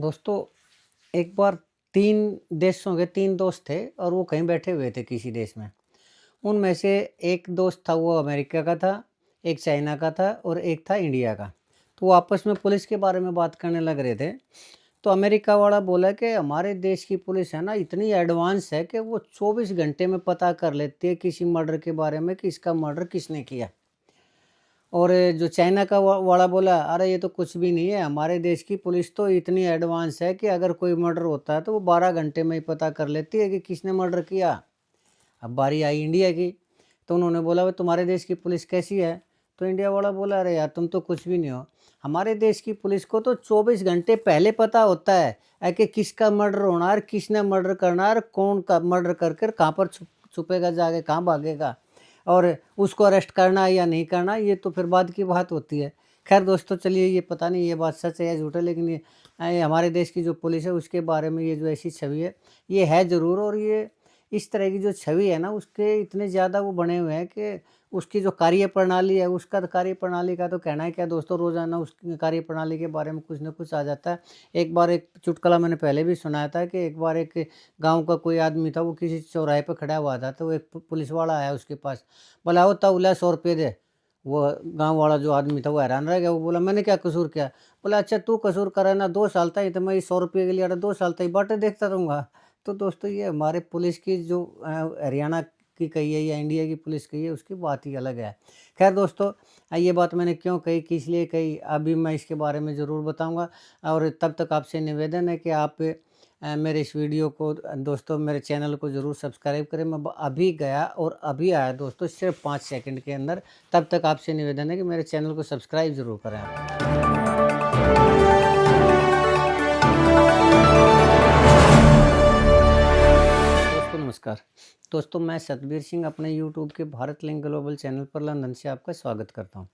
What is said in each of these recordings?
दोस्तों, एक बार 3 देशों के 3 दोस्त थे और वो कहीं बैठे हुए थे किसी देश में। उनमें से एक दोस्त था वो अमेरिका का था, एक चाइना का था और एक था इंडिया का। तो वो आपस में पुलिस के बारे में बात करने लग रहे थे। तो अमेरिका वाला बोला कि हमारे देश की पुलिस है ना इतनी एडवांस है कि वो 24 घंटे में पता कर लेती है किसी मर्डर के बारे में कि इसका मर्डर किसने किया। और जो चाइना का वाला बोला, अरे ये तो कुछ भी नहीं है, हमारे देश की पुलिस तो इतनी एडवांस है कि अगर कोई मर्डर होता है तो वो 12 घंटे में ही पता कर लेती है कि किसने मर्डर किया। अब बारी आई इंडिया की, तो उन्होंने बोला भाई तुम्हारे देश की पुलिस कैसी है? तो इंडिया वाला बोला, अरे यार तुम तो कुछ भी नहीं हो, हमारे देश की पुलिस को तो 24 घंटे पहले पता होता है कि किसका मर्डर होना है, किसने मर्डर करना है, और कौन का मर्डर करके कहाँ पर छुपेगा, जाके कहाँ भागेगा, और उसको अरेस्ट करना है या नहीं करना, ये तो फिर बाद की बात होती है। खैर दोस्तों, चलिए ये पता नहीं ये बात सच है या झूठ है, लेकिन ये हमारे देश की जो पुलिस है उसके बारे में ये जो ऐसी छवि है, ये है ज़रूर। और ये इस तरह की जो छवि है ना, उसके इतने ज़्यादा वो बने हुए हैं कि उसकी जो कार्यप्रणाली है, उसका कार्यप्रणाली का तो कहना है क्या दोस्तों, रोज़ाना उसकी कार्यप्रणाली के बारे में कुछ न कुछ आ जाता है। एक बार एक चुटकुला मैंने पहले भी सुनाया था कि एक बार एक गाँव का कोई आदमी था, वो किसी चौराहे पे खड़ा हुआ था, तो वो एक पुलिस वाला आया उसके पास, बोला, "आओ ताऊ लै 100 रुपये दे।" वो गाँव वाला जो आदमी था वो हैरान रह गया, वो बोला, "मैंने क्या कसूर किया?" बोला, "अच्छा तू कसूर करे ना, 2 साल तक तो मैं ये 100 रुपये के लिए 2 साल तक बाटें देखता रहूँगा।" तो दोस्तों, ये हमारे पुलिस की जो हरियाणा की कही है या इंडिया की पुलिस कही है, उसकी बात ही अलग है। ख़ैर दोस्तों, ये बात मैंने क्यों कही, किस लिए कही, अभी मैं इसके बारे में ज़रूर बताऊँगा। और तब तक आपसे निवेदन है कि आप मेरे इस वीडियो को दोस्तों, मेरे चैनल को ज़रूर सब्सक्राइब करें। मैं अभी गया और अभी आया दोस्तों, सिर्फ़ 5 सेकंड के अंदर। तब तक आपसे निवेदन है कि मेरे चैनल को सब्सक्राइब ज़रूर करें आप। दोस्तों नमस्कार। दोस्तों, मैं सतबीर सिंह अपने यूट्यूब के भारत लिंक ग्लोबल चैनल पर लंदन से आपका स्वागत करता हूं।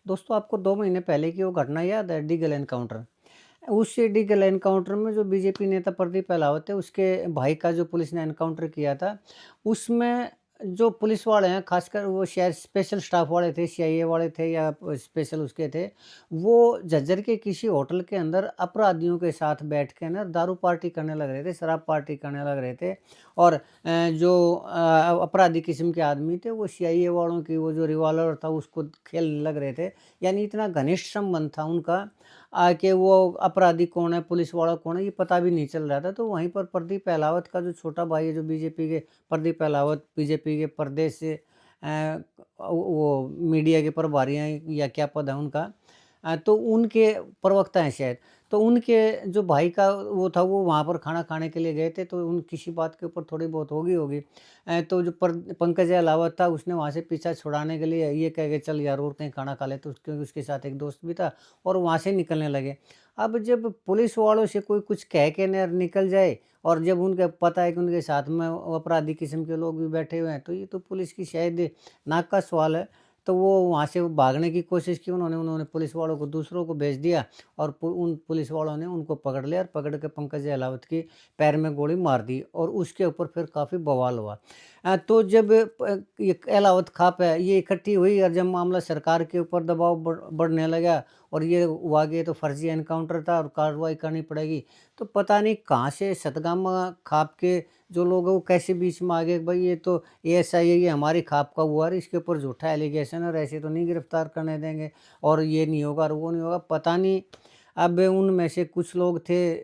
दोस्तों, आपको 2 महीने पहले की वो घटना याद है, डीगल एनकाउंटर? उस डीगल एनकाउंटर में जो बीजेपी नेता प्रदीप अहलावत है, उसके भाई का जो पुलिस ने एनकाउंटर किया था, उसमें जो पुलिस वाले हैं, खासकर वो शायद स्पेशल स्टाफ वाले थे, सीआईए वाले थे या स्पेशल उसके थे, वो झज्जर के किसी होटल के अंदर अपराधियों के साथ बैठ के ना दारू पार्टी करने लग रहे थे, शराब पार्टी करने लग रहे थे। और जो अपराधी किस्म के आदमी थे, वो सीआईए वालों की वो जो रिवॉल्वर था उसको खेलने लग रहे थे। यानी इतना घनिष्ठ संबंध था उनका कि वो अपराधी कौन है, पुलिस वाला कौन है, ये पता भी नहीं चल रहा था। तो वहीं पर प्रदीप अहलावत का जो छोटा भाई है, जो बीजेपी के प्रदीप अहलावत बीजेपी के प्रदेश से वो मीडिया के प्रभारी हैं या क्या पद है उनका, तो उनके प्रवक्ता हैं शायद। तो उनके जो भाई का वो था, वो वहाँ पर खाना खाने के लिए गए थे, तो उन किसी बात के ऊपर थोड़ी बहुत होगी होगी। तो जो पंकज अहलावत था, उसने वहाँ से पीछा छुड़ाने के लिए ये कह के, चल यार और कहीं खाना खा ले, तो क्योंकि उसके साथ एक दोस्त भी था, और वहाँ से निकलने लगे। अब जब पुलिस वालों से कोई कुछ कह के न निकल जाए, और जब उनके पता है कि उनके साथ में अपराधी किस्म के लोग भी बैठे हुए हैं, तो ये तो पुलिस की शायद नाक का सवाल है। तो वो वहाँ से भागने की कोशिश की उन्होंने पुलिस वालों को दूसरों को भेज दिया, और उन पुलिस वालों ने उनको पकड़ लिया, और पकड़ के पंकज अहलावत की पैर में गोली मार दी, और उसके ऊपर फिर काफ़ी बवाल हुआ। तो जब ये अहलावत खाप है ये इकट्ठी हुई, और जब मामला सरकार के ऊपर दबाव बढ़ने लगा, और ये हुआ कि ये तो फर्जी एनकाउंटर था और कार्रवाई करनी पड़ेगी, तो पता नहीं कहाँ से सतगामा खाप के जो लोग हैं वो कैसे बीच में आ गए, भाई ये तो एएसआई है, ये हमारी खाप का हुआ, और इसके ऊपर झूठा एलिगेशन है, और ऐसे तो नहीं गिरफ्तार करने देंगे, और ये नहीं होगा और वो नहीं होगा, पता नहीं। अब उनमें से कुछ लोग थे,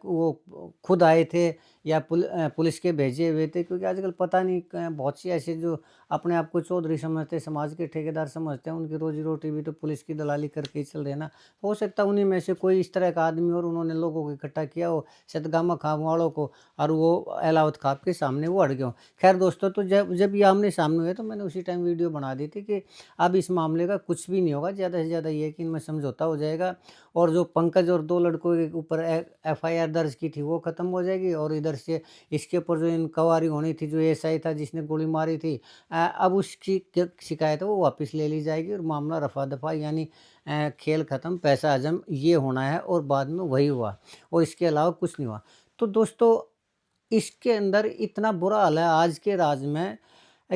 वो खुद आए थे या पुलिस के भेजे हुए थे, क्योंकि आजकल पता नहीं बहुत सी ऐसे जो अपने आप को चौधरी समझते, समाज के ठेकेदार समझते हैं, उनकी रोजी रोटी भी तो पुलिस की दलाली करके ही चल रही है ना। हो सकता है उन्हीं में से कोई इस तरह का आदमी, और उन्होंने लोगों को इकट्ठा किया हो, सतगामा खाप वालों को, और वो अहलावत खाप के सामने वो अड़ गए हों। खैर दोस्तों, तो जब जब ये आमने सामने हुए, तो मैंने उसी टाइम वीडियो बना दी थी कि अब इस मामले का कुछ भी नहीं होगा, ज़्यादा से ज़्यादा ये है कि इनमें समझौता हो जाएगा, और जो पंकज और 2 लड़कों के ऊपर एफआईआर दर्ज की थी वो ख़त्म हो जाएगी, और इधर से इसके ऊपर जो इंक्वायरी होनी थी, जो एएसआई था जिसने गोली मारी थी, अब उसकी शिकायत है वो वापस ले ली जाएगी, और मामला रफा-दफा, यानी खेल ख़त्म, पैसा हज़म, ये होना है, और बाद में वही हुआ, और इसके अलावा कुछ नहीं हुआ। तो दोस्तों, इसके अंदर इतना बुरा हाल है आज के राज में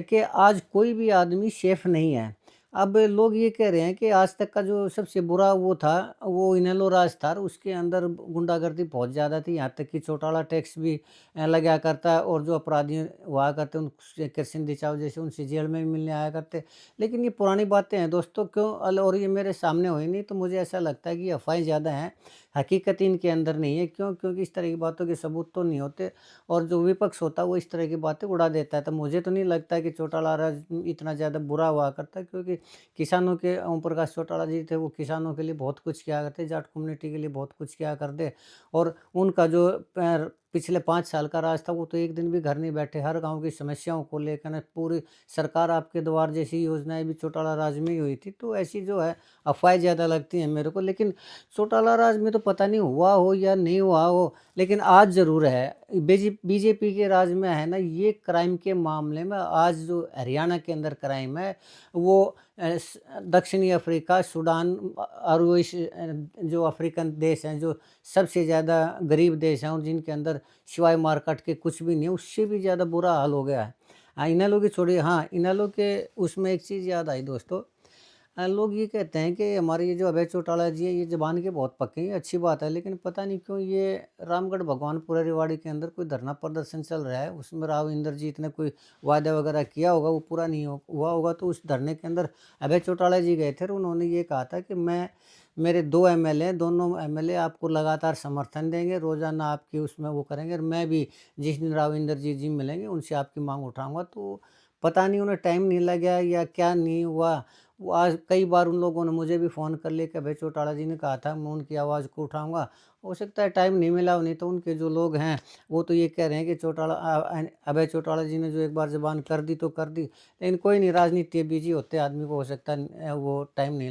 कि आज कोई भी आदमी सेफ नहीं है। अब लोग ये कह रहे हैं कि आज तक का जो सबसे बुरा वो था, वो इनेलो राज था। उसके अंदर गुंडागर्दी बहुत ज़्यादा थी, यहाँ तक कि चौटाला टैक्स भी लगाया करता है, और जो अपराधी हुआ करते उनसे कृष्ण दिचाव जैसे उनसे जेल में भी मिलने आया करते। लेकिन ये पुरानी बातें हैं दोस्तों, क्यों और ये मेरे सामने हुई नहीं, तो मुझे ऐसा लगता है कि अफ़वाहें ज़्यादा हैं, हकीकत इनके अंदर नहीं है। क्यों? क्योंकि इस तरह की बातों के सबूत तो नहीं होते, और जो विपक्ष होता है वो इस तरह की बातें उड़ा देता है। तो मुझे तो नहीं लगता कि चौटाला राज इतना ज़्यादा बुरा हुआ करता, क्योंकि किसानों के ओम प्रकाश चौटाला जी थे, वो किसानों के लिए बहुत कुछ किया करते, जाट कम्युनिटी के लिए बहुत कुछ किया करते। और उनका जो पिछले 5 साल का राज था, वो तो एक दिन भी घर नहीं बैठे, हर गाँव की समस्याओं को लेकर ना पूरी सरकार आपके द्वार जैसी योजनाएँ भी चौटाला राज में ही हुई थी। तो ऐसी जो है अफ़वाहें ज़्यादा लगती हैं मेरे को, लेकिन चौटाला राज में तो पता नहीं हुआ हो या नहीं हुआ हो, लेकिन आज ज़रूर है। बीजेपी के राज में है ना, ये क्राइम के मामले में आज जो हरियाणा के अंदर क्राइम है, वो दक्षिणी अफ्रीका, सूडान और वो जो अफ्रीकन देश हैं, जो सबसे ज़्यादा गरीब देश हैं और जिनके अंदर सिवाय मार्केट के कुछ भी नहीं है, उससे भी ज़्यादा बुरा हाल हो गया है। इनेलो की छोड़िए, हाँ, इनेलो के उसमें एक चीज़ याद आई दोस्तों। लोग ये कहते हैं कि हमारे ये जो अभय चौटाला जी हैं, ये ज़बान के बहुत पक्के हैं, अच्छी बात है, लेकिन पता नहीं क्यों ये रामगढ़ भगवानपुरा रेवाड़ी के अंदर कोई धरना प्रदर्शन चल रहा है, उसमें राव इंद्रजीत ने कोई वायदा वगैरह किया होगा, वो पूरा नहीं हुआ होगा। तो उस धरने के अंदर अभय चौटाला जी गए थे और उन्होंने ये कहा था कि मेरे 2 एमएलए हैं, दोनों एमएलए आपको लगातार समर्थन देंगे, रोज़ाना आपकी उसमें वो करेंगे, और मैं भी जिस दिन राव इंद्रजीत जी मिलेंगे उनसे आपकी माँग उठाऊँगा। तो पता नहीं उन्हें टाइम नहीं लगा या क्या नहीं हुआ। वो आज कई बार उन लोगों ने मुझे भी फ़ोन कर लिया कि अभय चौटाला जी ने कहा था मैं उनकी आवाज़ को उठाऊँगा। हो सकता है टाइम नहीं मिला, नहीं तो उनके जो लोग हैं वो तो ये कह रहे हैं कि अभय चौटाला जी ने जो एक बार ज़ुबान कर दी तो कर दी। लेकिन कोई नहीं, राजनीति है, बिज़ी होते आदमी को, हो सकता है वो टाइम नहीं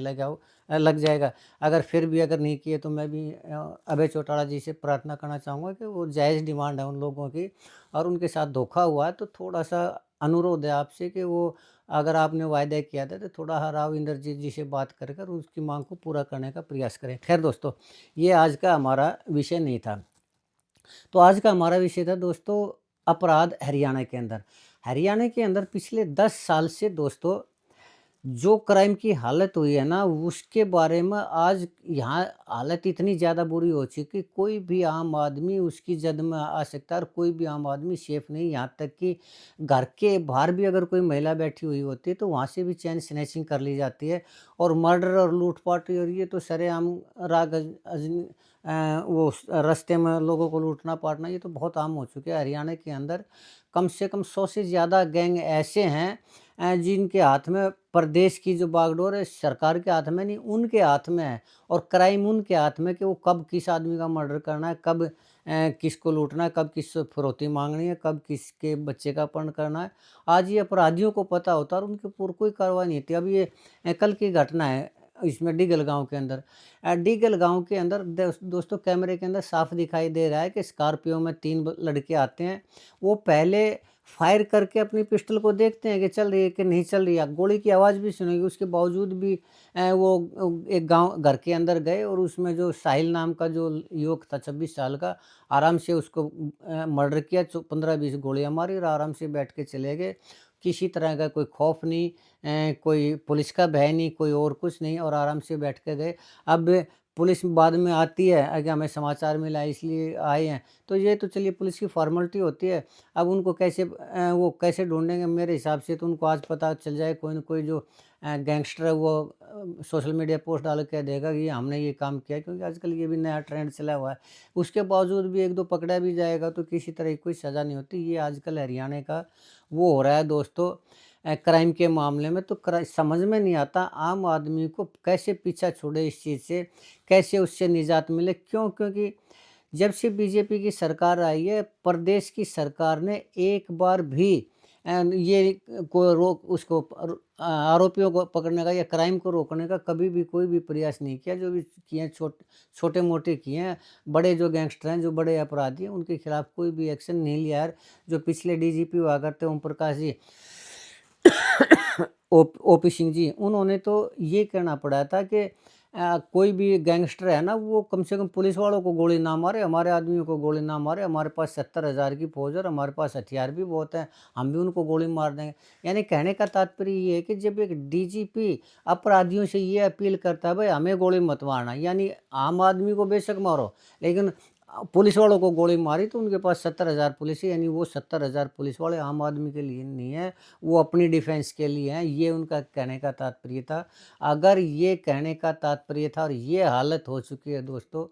लग जाएगा। अगर फिर भी अगर नहीं किए तो मैं भी अभय चौटाला जी से प्रार्थना करना चाहूँगा कि वो जायज़ डिमांड है उन लोगों की, और उनके साथ धोखा हुआ है तो थोड़ा-सा अनुरोध है आपसे कि वो, अगर आपने वायदा किया था तो थोड़ा राव इंद्रजीत जी से बात कर कर उसकी माँग को पूरा करने का प्रयास करें। ख़ैर दोस्तों, ये आज का हमारा विषय नहीं था। तो आज का हमारा विषय था दोस्तों, अपराध हरियाणा के अंदर। हरियाणा के अंदर पिछले 10 साल से दोस्तों जो क्राइम की हालत हुई है ना, उसके बारे में आज यहाँ हालत इतनी ज़्यादा बुरी हो चुकी कि कोई भी आम आदमी उसकी जद में आ सकता है, और कोई भी आम आदमी सेफ नहीं। यहाँ तक कि घर के बाहर भी अगर कोई महिला बैठी हुई होती है तो वहाँ से भी चैन स्नैचिंग कर ली जाती है, और मर्डर और लूटपाट, और ये तो सरेआम राग वो रास्ते में लोगों को लूटना पाटना, ये तो बहुत आम हो चुके हैं हरियाणा के अंदर। कम से कम 100 से ज़्यादा गैंग ऐसे हैं जिनके हाथ में प्रदेश की जो बागडोर है, सरकार के हाथ में नहीं, उनके हाथ में है, और क्राइम उनके हाथ में कि वो कब किस आदमी का मर्डर करना है, कब किसको लूटना है, कब किससे फिरौती मांगनी है, कब किसके बच्चे का अपहरण करना है। आज ये अपराधियों को पता होता है और उनके ऊपर कोई कार्रवाई नहीं होती। अब ये कल की घटना है, इसमें डिगल गांव के अंदर, डिगल गांव के अंदर दोस्तों कैमरे के अंदर साफ दिखाई दे रहा है कि स्कॉर्पियो में 3 लड़के आते हैं। वो पहले फायर करके अपनी पिस्टल को देखते हैं कि चल रही है कि नहीं चल रही है। गोली की आवाज़ भी सुनेगी, उसके बावजूद भी वो एक गाँव घर के अंदर गए, और उसमें जो साहिल नाम का जो युवक था 26 साल का, आराम से उसको मर्डर किया, 15-20 गोलियाँ मारी और आराम से बैठ के चले गए। किसी तरह का कोई खौफ नहीं, कोई पुलिस का भय नहीं, कोई और कुछ नहीं, और आराम से बैठ के गए। अब पुलिस बाद में आती है कि हमें समाचार मिला है इसलिए आए हैं, तो ये तो चलिए पुलिस की फॉर्मेलिटी होती है। अब उनको कैसे वो कैसे ढूँढेंगे, मेरे हिसाब से तो उनको आज पता चल जाए, कोई न कोई जो गैंगस्टर है वो सोशल मीडिया पोस्ट डाल के देगा कि हमने ये काम किया, क्योंकि आजकल ये भी नया ट्रेंड चला हुआ है। उसके बावजूद भी 1-2 पकड़ा भी जाएगा तो किसी तरह की कोई सज़ा नहीं होती। ये आजकल हरियाणा का वो हो रहा है दोस्तों, क्राइम के मामले में। तो समझ में नहीं आता आम आदमी को कैसे पीछा छोड़े इस चीज़ से, कैसे उससे निजात मिले। क्यों? क्योंकि जब से बीजेपी की सरकार आई है, प्रदेश की सरकार ने एक बार भी ये को रोक उसको आरोपियों को पकड़ने का या क्राइम को रोकने का कभी भी कोई भी प्रयास नहीं किया। जो भी किए हैं छोटे-मोटे किए हैं। बड़े जो गैंगस्टर हैं, जो बड़े अपराधी हैं, उनके खिलाफ कोई भी एक्शन नहीं लिया है। जो पिछले डीजीपी हुआ करते ओम प्रकाश जी ओपी सिंह जी, उन्होंने तो ये कहना पड़ा था कि कोई भी गैंगस्टर है ना, वो कम से कम पुलिस वालों को गोली ना मारे, हमारे आदमियों को गोली ना मारे, हमारे पास 70,000 की फ़ौज है और हमारे पास हथियार भी बहुत हैं, हम भी उनको गोली मार देंगे। यानी कहने का तात्पर्य ये है कि जब एक डीजीपी अपराधियों से ये अपील करता है, भाई हमें गोली मत मारना, यानी आम आदमी को बेशक मारो, लेकिन पुलिस वालों को गोली मारी तो उनके पास 70,000 पुलिस है, यानी वो 70,000 पुलिस वाले आम आदमी के लिए नहीं है, वो अपनी डिफेंस के लिए हैं, ये उनका कहने का तात्पर्य था। अगर ये कहने का तात्पर्य था और ये हालत हो चुकी है दोस्तों,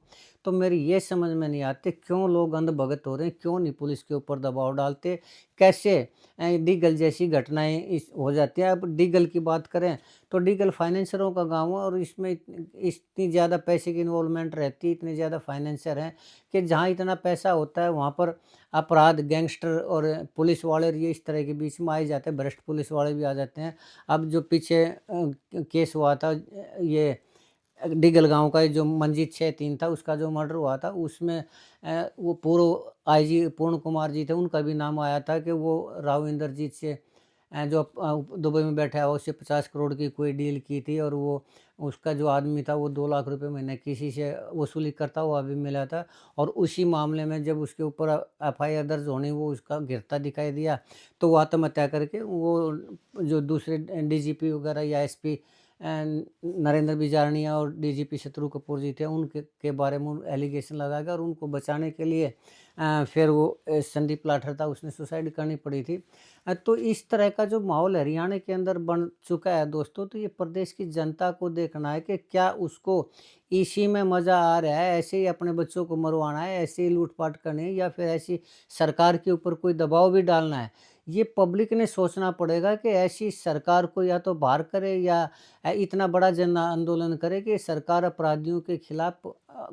तो मेरी ये समझ में नहीं आती क्यों लोग अंधभगत हो रहे हैं, क्यों नहीं पुलिस के ऊपर दबाव डालते, कैसे डीगल जैसी घटनाएँ इस हो जाती हैं। अब डीगल की बात करें तो डीगल फाइनेंसरों का गाँव है और इसमें इतनी ज़्यादा पैसे की इन्वॉल्वमेंट रहती है, इतने ज़्यादा फाइनेंसर हैं कि जहाँ इतना पैसा होता है वहाँ पर अपराध, गैंगस्टर और पुलिस वाले और ये इस तरह के बीच में आ ही जाते हैं, भ्रष्ट पुलिस वाले भी आ जाते हैं। अब जो पीछे केस हुआ था, ये डिगल गाँव का जो मंजीत 6-3 था, उसका जो मर्डर हुआ था, उसमें वो पूर्व आईजी पूर्ण कुमार जी थे, उनका भी नाम आया था कि वो राव इंद्रजीत से जो दुबई में बैठा है उससे 50 करोड़ की कोई डील की थी और वो उसका जो आदमी था वो 2 लाख रुपए महीने किसी से वसूली करता हुआ भी मिला था। और उसी मामले में जब उसके ऊपर एफआईआर दर्ज होनी, वो उसका गिरता दिखाई दिया, तो वो आत्महत्या करके वो जो दूसरे डीजीपी वगैरह या एसपी नरेंद्र बिजारनिया और डीजीपी शत्रु कपूर जी थे, उनके के बारे में एलिगेशन लगाया गया और उनको बचाने के लिए फिर वो संदीप लाठर था, उसने सुसाइड करनी पड़ी थी। तो इस तरह का जो माहौल हरियाणा के अंदर बन चुका है दोस्तों, तो ये प्रदेश की जनता को देखना है कि क्या उसको इसी में मज़ा आ रहा है, ऐसे ही अपने बच्चों को मरवाना है, ऐसे ही लूट-पाट करनी है, या फिर ऐसी सरकार के ऊपर कोई दबाव भी डालना है। ये पब्लिक ने सोचना पड़ेगा कि ऐसी सरकार को या तो बाहर करे या इतना बड़ा जन आंदोलन करे कि सरकार अपराधियों के खिलाफ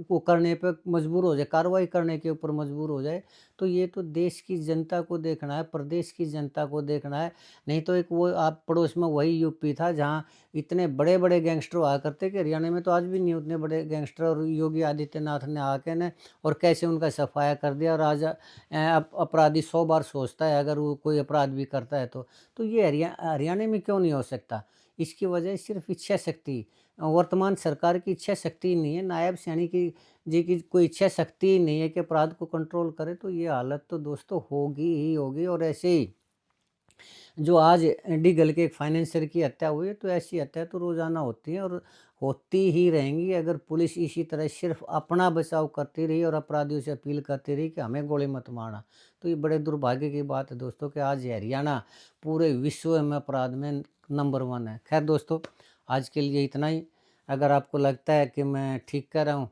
वो करने पे मजबूर हो जाए, कार्रवाई करने के ऊपर मजबूर हो जाए। तो ये तो देश की जनता को देखना है, प्रदेश की जनता को देखना है। नहीं तो एक वो आप पड़ोस में वही यूपी था जहाँ इतने बड़े-बड़े गैंगस्टर हुआ करते कि हरियाणा में तो आज भी नहीं उतने बड़े गैंगस्टर, और योगी आदित्यनाथ ने आके न और कैसे उनका सफाया कर दिया, और आज अपराधी 100 बार सोचता है अगर वो कोई अपराध भी करता है तो। तो ये हरियाणा में क्यों नहीं हो सकता? इसकी वजह सिर्फ इच्छा शक्ति, वर्तमान सरकार की इच्छा शक्ति ही नहीं है, नायब सैनी की जी की कोई इच्छा शक्ति ही नहीं है कि अपराध को कंट्रोल करे, तो ये हालत तो दोस्तों होगी ही होगी। और ऐसे ही जो आज डिगल के एक फाइनेंसर की हत्या हुई है, तो ऐसी हत्या तो रोज़ाना होती है और होती ही रहेंगी अगर पुलिस इसी तरह सिर्फ अपना बचाव करती रही और अपराधियों से अपील करती रही कि हमें गोली मत मारना। तो ये बड़े दुर्भाग्य की बात है दोस्तों कि आज ये हरियाणा पूरे विश्व में अपराध में नंबर 1 है। खैर दोस्तों, आज के लिए इतना ही। अगर आपको लगता है कि मैं ठीक कह रहा हूँ,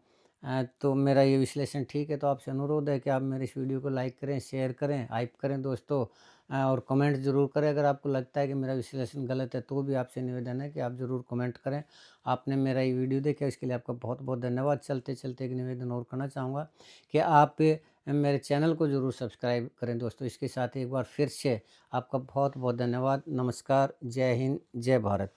तो मेरा ये विश्लेषण ठीक है, तो आपसे अनुरोध है कि आप मेरे इस वीडियो को लाइक करें, शेयर करें, हाइप करें दोस्तों, और कमेंट ज़रूर करें। अगर आपको लगता है कि मेरा विश्लेषण गलत है तो भी आपसे निवेदन है कि आप ज़रूर कमेंट करें। आपने मेरा ये वीडियो देखा, इसके लिए आपका बहुत बहुत धन्यवाद। चलते-चलते एक निवेदन और करना चाहूँगा कि आप मेरे चैनल को ज़रूर सब्सक्राइब करें दोस्तों। इसके साथ ही एक बार फिर से आपका बहुत बहुत धन्यवाद। नमस्कार, जय हिंद, जय भारत।